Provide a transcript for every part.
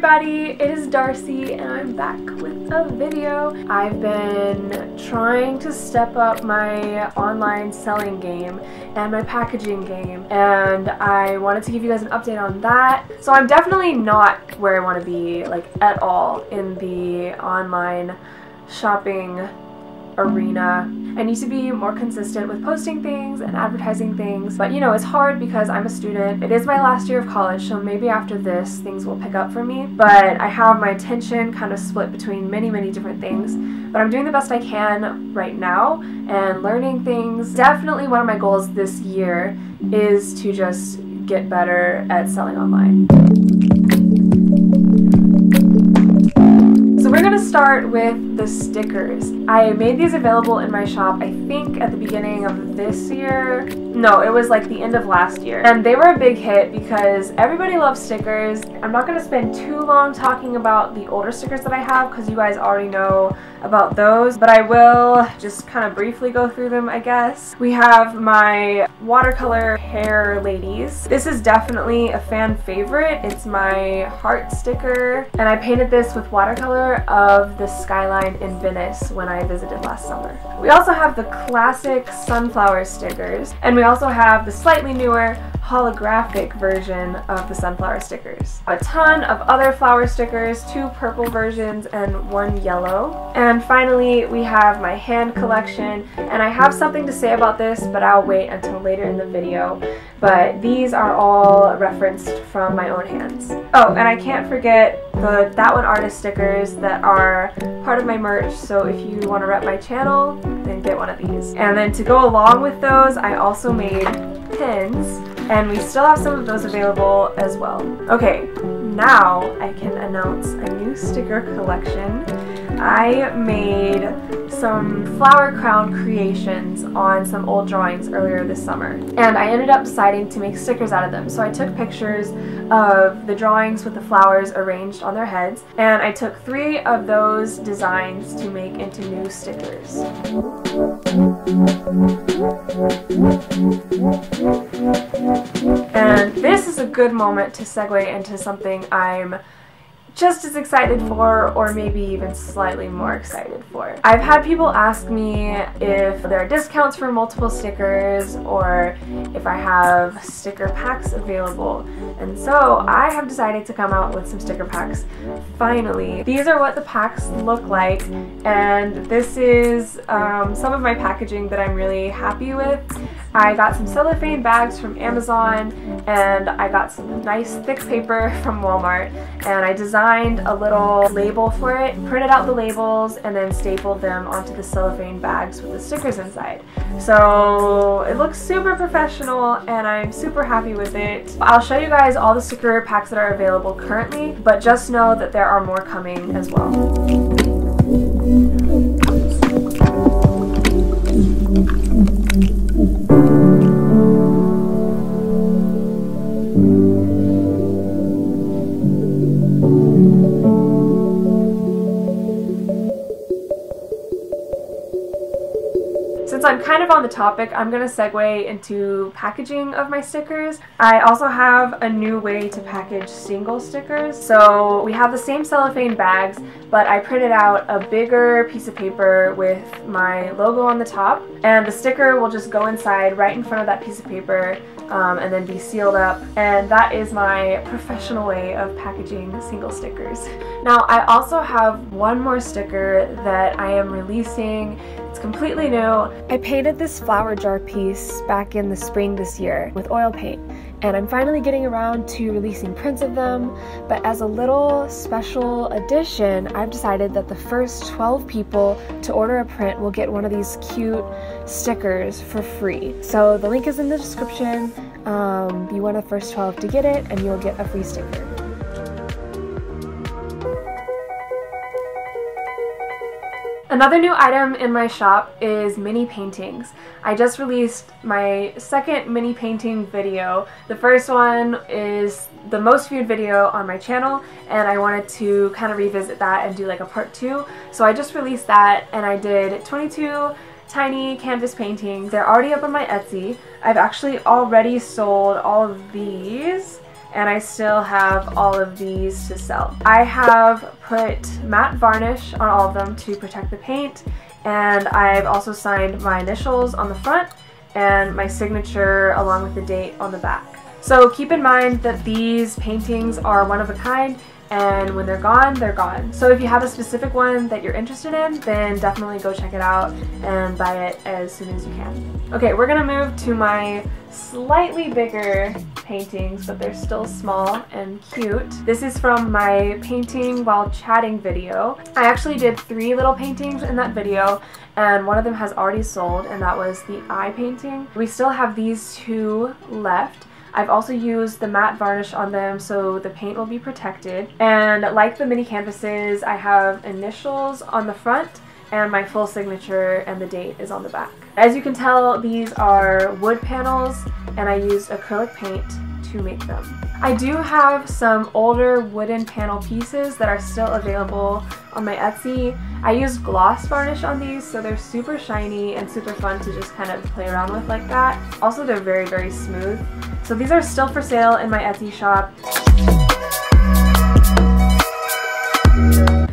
everybody, it is Darcie and I'm back with a video. I've been trying to step up my online selling game and my packaging game, and I wanted to give you guys an update on that. So I'm definitely not where I want to be, like, at all in the online shopping arena. I need to be more consistent with posting things and advertising things, but you know, it's hard because I'm a student. It is my last year of college, so maybe after this things will pick up for me, but I have my attention kind of split between many different things, but I'm doing the best I can right now and learning things. Definitely one of my goals this year is to just get better at selling online. So we're going to start with the stickers. I made these available in my shop, I think at the beginning of this year. No, it was like the end of last year. And they were a big hit because everybody loves stickers. I'm not going to spend too long talking about the older stickers that I have because you guys already know about those, but I will just kind of briefly go through them, I guess. We have my watercolor hair ladies. This is definitely a fan favorite. It's my heart sticker, and I painted this with watercolor of the skyline in Venice when I visited last summer. We also have the classic sunflower stickers, and we also have the slightly newer holographic version of the sunflower stickers. A ton of other flower stickers, 2 purple versions and 1 yellow. And finally, we have my hand collection, and I have something to say about this, but I'll wait until later in the video. But these are all referenced from my own hands. Oh, and I can't forget the That One Artist stickers that are part of my merch, so if you want to rep my channel, then get one of these. And then to go along with those, I also made pins, and we still have some of those available as well. Okay, now I can announce a new sticker collection. I made some flower crown creations on some old drawings earlier this summer, and I ended up deciding to make stickers out of them. So I took pictures of the drawings with the flowers arranged on their heads, and I took 3 of those designs to make into new stickers. And this is a good moment to segue into something I'm just as excited for, or maybe even slightly more excited for. I've had people ask me if there are discounts for multiple stickers or if I have sticker packs available, and so I have decided to come out with some sticker packs finally. These are what the packs look like, and this is some of my packaging that I'm really happy with. I got some cellophane bags from Amazon, and I got some nice thick paper from Walmart, and I designed a little label for it, printed out the labels, and then stapled them onto the cellophane bags with the stickers inside. So it looks super professional, and I'm super happy with it. I'll show you guys all the sticker packs that are available currently, but just know that there are more coming as well. Since I'm kind of on the topic, I'm going to segue into packaging of my stickers. I also have a new way to package single stickers. So we have the same cellophane bags, but I printed out a bigger piece of paper with my logo on the top, and the sticker will just go inside right in front of that piece of paper and then be sealed up, and that is my professional way of packaging single stickers. Now I also have one more sticker that I am releasing. It's completely new. I painted this flower jar piece back in the spring this year with oil paint, and I'm finally getting around to releasing prints of them, but as a little special addition, I've decided that the first 12 people to order a print will get one of these cute stickers for free. So the link is in the description. Be one of the first 12 to get it, and you'll get a free sticker. Another new item in my shop is mini paintings. I just released my second mini painting video. The first one is the most viewed video on my channel, and I wanted to kind of revisit that and do like a part 2. So I just released that, and I did 22 tiny canvas paintings. They're already up on my Etsy. I've actually already sold all of these, and I still have all of these to sell. I have put matte varnish on all of them to protect the paint, and I've also signed my initials on the front and my signature along with the date on the back. So keep in mind that these paintings are one of a kind, and when they're gone, they're gone. So if you have a specific one that you're interested in, then definitely go check it out and buy it as soon as you can. Okay, we're gonna move to my slightly bigger paintings, but they're still small and cute. This is from my painting while chatting video. I actually did 3 little paintings in that video, and one of them has already sold, and that was the eye painting. We still have these 2 left. I've also used the matte varnish on them so the paint will be protected. And like the mini canvases, I have initials on the front and my full signature, and the date is on the back. As you can tell, these are wood panels, and I used acrylic paint to make them. I do have some older wooden panel pieces that are still available on my Etsy. I used gloss varnish on these, so they're super shiny and super fun to just kind of play around with like that. Also, they're very, very smooth. So these are still for sale in my Etsy shop.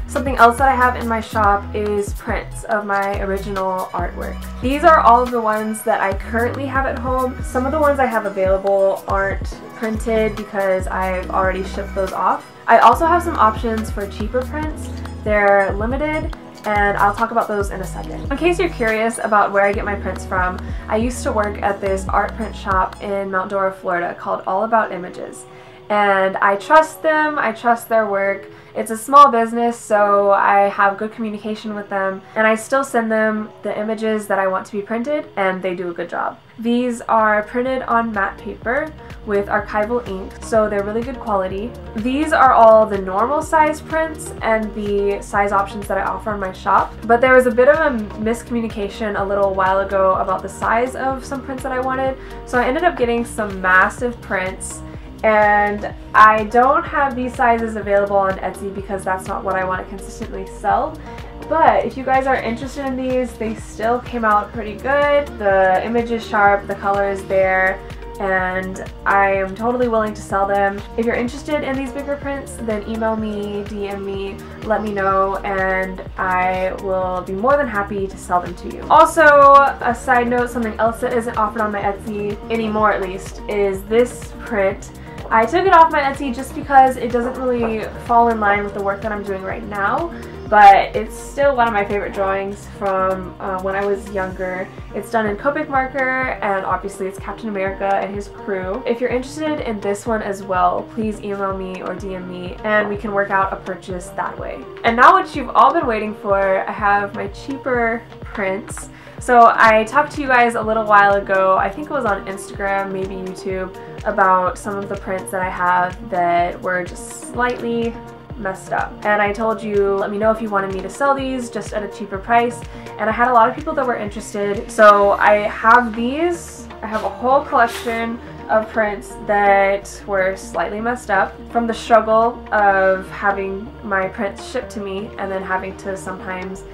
Something else that I have in my shop is prints of my original artwork. These are all of the ones that I currently have at home. Some of the ones I have available aren't printed because I've already shipped those off. I also have some options for cheaper prints. They're limited, and I'll talk about those in a second. In case you're curious about where I get my prints from, I used to work at this art print shop in Mount Dora, Florida called All About Images. And I trust them, I trust their work. It's a small business, so I have good communication with them, and I still send them the images that I want to be printed, and they do a good job. These are printed on matte paper with archival ink, so they're really good quality. These are all the normal size prints and the size options that I offer in my shop, but there was a bit of a miscommunication a little while ago about the size of some prints that I wanted, so I ended up getting some massive prints. And I don't have these sizes available on Etsy because that's not what I want to consistently sell. But if you guys are interested in these, they still came out pretty good. The image is sharp, the color is there, and I am totally willing to sell them. If you're interested in these bigger prints, then email me, DM me, let me know, and I will be more than happy to sell them to you. Also, a side note, something else that isn't offered on my Etsy, anymore at least, is this print. I took it off my Etsy just because it doesn't really fall in line with the work that I'm doing right now, but it's still one of my favorite drawings from when I was younger. It's done in Copic marker, and obviously it's Captain America and his crew. If you're interested in this one as well, please email me or DM me and we can work out a purchase that way. And now what you've all been waiting for, I have my cheaper prints. So I talked to you guys a little while ago, I think it was on Instagram, maybe YouTube, about some of the prints that I have that were just slightly messed up. And I told you, let me know if you wanted me to sell these just at a cheaper price. And I had a lot of people that were interested. So I have these. I have a whole collection of prints that were slightly messed up from the struggle of having my prints shipped to me and then having to sometimes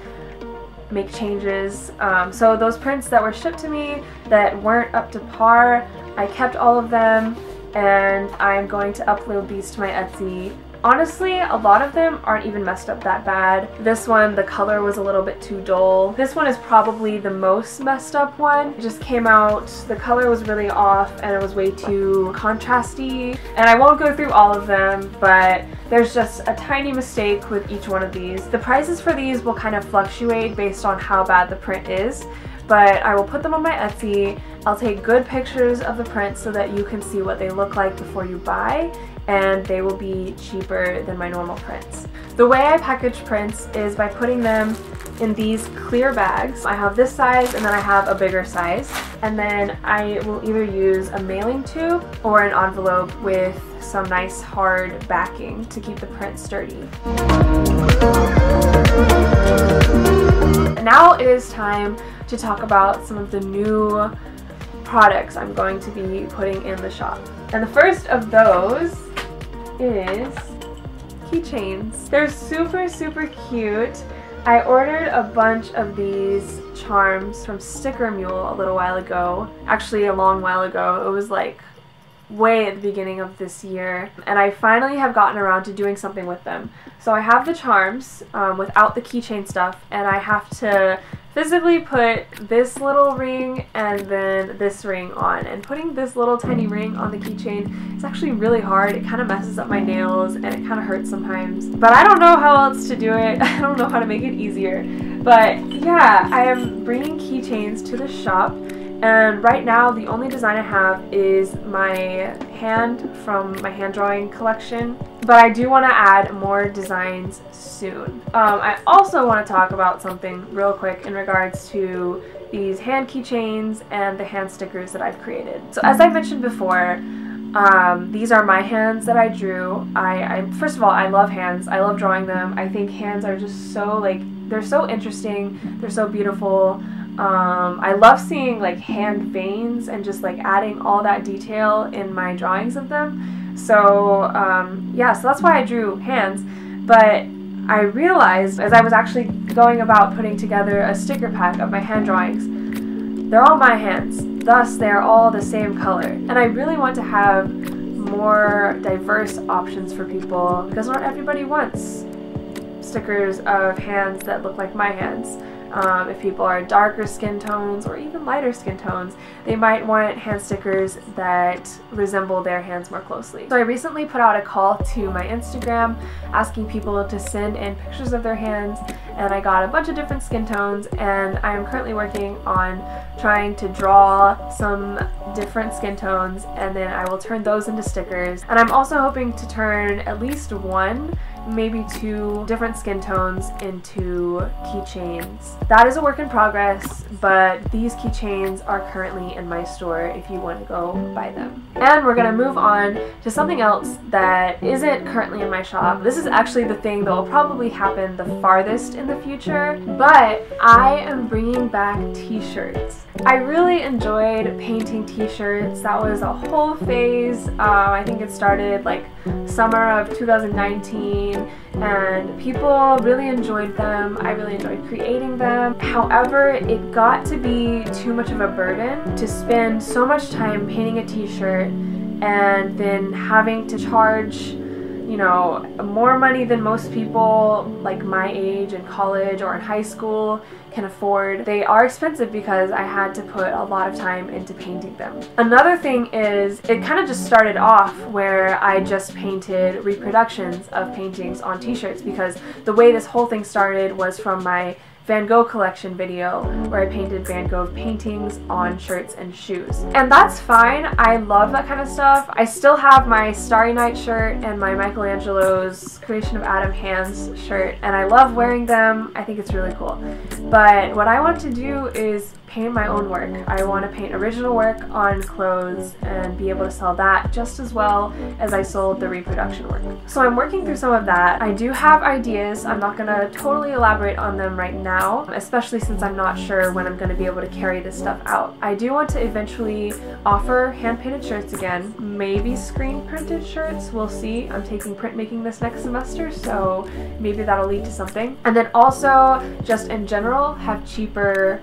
make changes. So those prints that were shipped to me that weren't up to par, I kept all of them, and I'm going to upload these to my Etsy. Honestly, a lot of them aren't even messed up that bad. This one, the color was a little bit too dull. This one is probably the most messed up one. It just came out, the color was really off and it was way too contrasty. And I won't go through all of them, but there's just a tiny mistake with each one of these. The prices for these will kind of fluctuate based on how bad the print is, but I will put them on my Etsy. I'll take good pictures of the prints so that you can see what they look like before you buy, and they will be cheaper than my normal prints. The way I package prints is by putting them in these clear bags. I have this size and then I have a bigger size, and then I will either use a mailing tube or an envelope with some nice hard backing to keep the print sturdy. Now it is time to talk about some of the new products I'm going to be putting in the shop. And the first of those is keychains. They're super, super cute. I ordered a bunch of these charms from Sticker Mule a little while ago. Actually, a long while ago. It was like way at the beginning of this year, and I finally have gotten around to doing something with them. So I have the charms without the keychain stuff, and I have to physically put this little ring and then this ring on. And putting this little tiny ring on the keychain is actually really hard. It kind of messes up my nails and it kind of hurts sometimes. But I don't know how else to do it. I don't know how to make it easier. But yeah, I am bringing keychains to the shop. And right now, the only design I have is my hand from my hand drawing collection. But I do want to add more designs soon. I also want to talk about something real quick in regards to these hand keychains and the hand stickers that I've created. So as I mentioned before, these are my hands that I drew. First of all, I love hands. I love drawing them. I think hands are just so, like, they're so interesting. They're so beautiful. I love seeing like hand veins and just like adding all that detail in my drawings of them. So yeah, so that's why I drew hands. But I realized as I was actually going about putting together a sticker pack of my hand drawings, they're all my hands, thus they are all the same color. And I really want to have more diverse options for people, because not everybody wants stickers of hands that look like my hands. If people are darker skin tones or even lighter skin tones, they might want hand stickers that resemble their hands more closely. So I recently put out a call to my Instagram asking people to send in pictures of their hands, and I got a bunch of different skin tones, and I am currently working on trying to draw some different skin tones, and then I will turn those into stickers. And I'm also hoping to turn at least one, maybe two different skin tones into keychains. That is a work in progress, but these keychains are currently in my store if you want to go buy them. And we're gonna move on to something else that isn't currently in my shop. This is actually the thing that will probably happen the farthest in the future, but I am bringing back t-shirts. I really enjoyed painting t-shirts. That was a whole phase. I think it started like summer of 2019, and people really enjoyed them. I really enjoyed creating them. However, it got to be too much of a burden to spend so much time painting a t-shirt and then having to charge, you know, more money than most people like my age in college or in high school can afford. They are expensive because I had to put a lot of time into painting them. Another thing is, it kind of just started off where I just painted reproductions of paintings on t-shirts, because the way this whole thing started was from my Van Gogh collection video where I painted Van Gogh paintings on shirts and shoes. And that's fine. I love that kind of stuff. I still have my Starry Night shirt and my Michelangelo's Creation of Adam Hands shirt, and I love wearing them. I think it's really cool. But what I want to do is paint my own work. I want to paint original work on clothes and be able to sell that just as well as I sold the reproduction work. So I'm working through some of that. I do have ideas. I'm not going to totally elaborate on them right now, especially since I'm not sure when I'm going to be able to carry this stuff out. I do want to eventually offer hand-painted shirts again, maybe screen-printed shirts. We'll see. I'm taking printmaking this next semester, so maybe that'll lead to something. And then also, just in general, have cheaper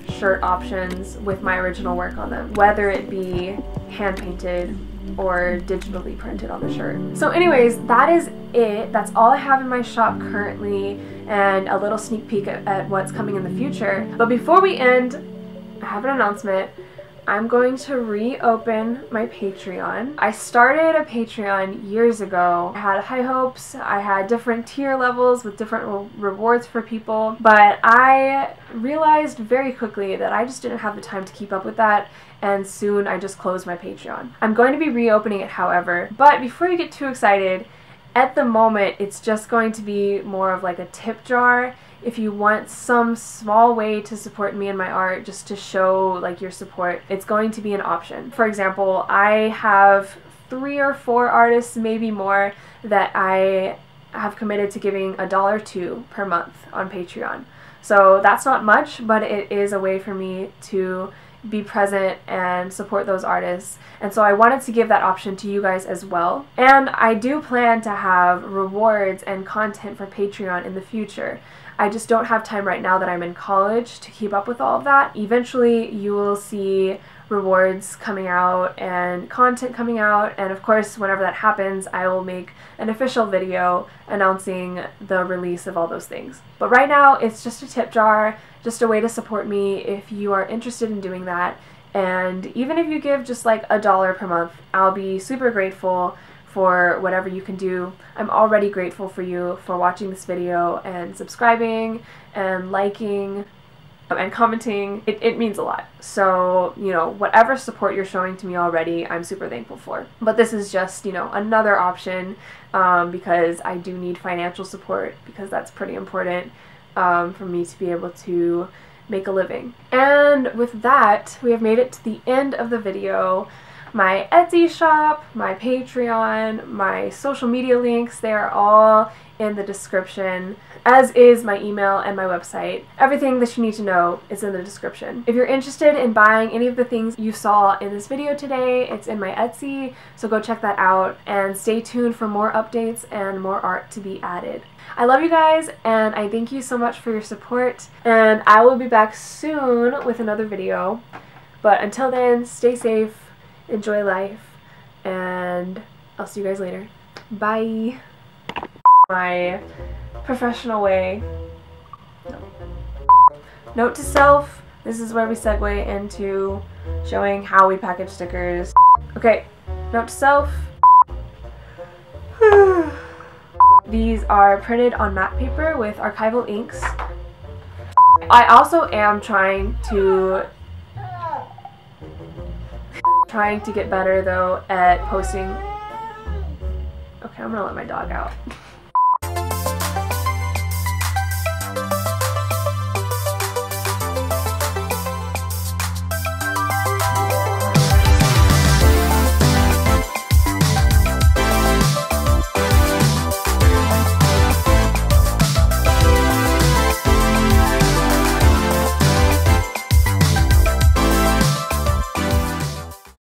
shirt options with my original work on them, whether it be hand painted or digitally printed on the shirt. So anyways, that is it. That's all I have in my shop currently, and a little sneak peek at what's coming in the future. But before we end, I have an announcement. I'm going to reopen my Patreon. I started a Patreon years ago. I had high hopes. I had different tier levels with different rewards for people, but I realized very quickly that I just didn't have the time to keep up with that, and soon I just closed my Patreon. I'm going to be reopening it, however, but before you get too excited, at the moment it's just going to be more of like a tip jar. If you want some small way to support me and my art, just to show like your support, it's going to be an option. For example, I have 3 or 4 artists, maybe more, that I have committed to giving $1 to per month on Patreon. So that's not much, but it is a way for me to be present and support those artists. And so I wanted to give that option to you guys as well. And I do plan to have rewards and content for Patreon in the future. I just don't have time right now that I'm in college to keep up with all of that. Eventually you will see rewards coming out and content coming out, and of course whenever that happens I will make an official video announcing the release of all those things. But right now it's just a tip jar, just a way to support me if you are interested in doing that. And even if you give just like $1 per month, I'll be super grateful for whatever you can do. I'm already grateful for you for watching this video and subscribing and liking and commenting. It means a lot. So, you know, whatever support you're showing to me already, I'm super thankful for. But this is just, you know, another option because I do need financial support, because that's pretty important for me to be able to make a living. And with that, we have made it to the end of the video. My Etsy shop, my Patreon, my social media links, they are all in the description, as is my email and my website. Everything that you need to know is in the description. If you're interested in buying any of the things you saw in this video today, it's in my Etsy, so go check that out and stay tuned for more updates and more art to be added. I love you guys, and I thank you so much for your support, and I will be back soon with another video. But until then, stay safe, enjoy life, and I'll see you guys later. Bye! My professional way. Note to self, this is where we segue into showing how we package stickers. Okay, note to self. These are printed on matte paper with archival inks. I also am trying to get better though at posting. Okay, I'm gonna let my dog out.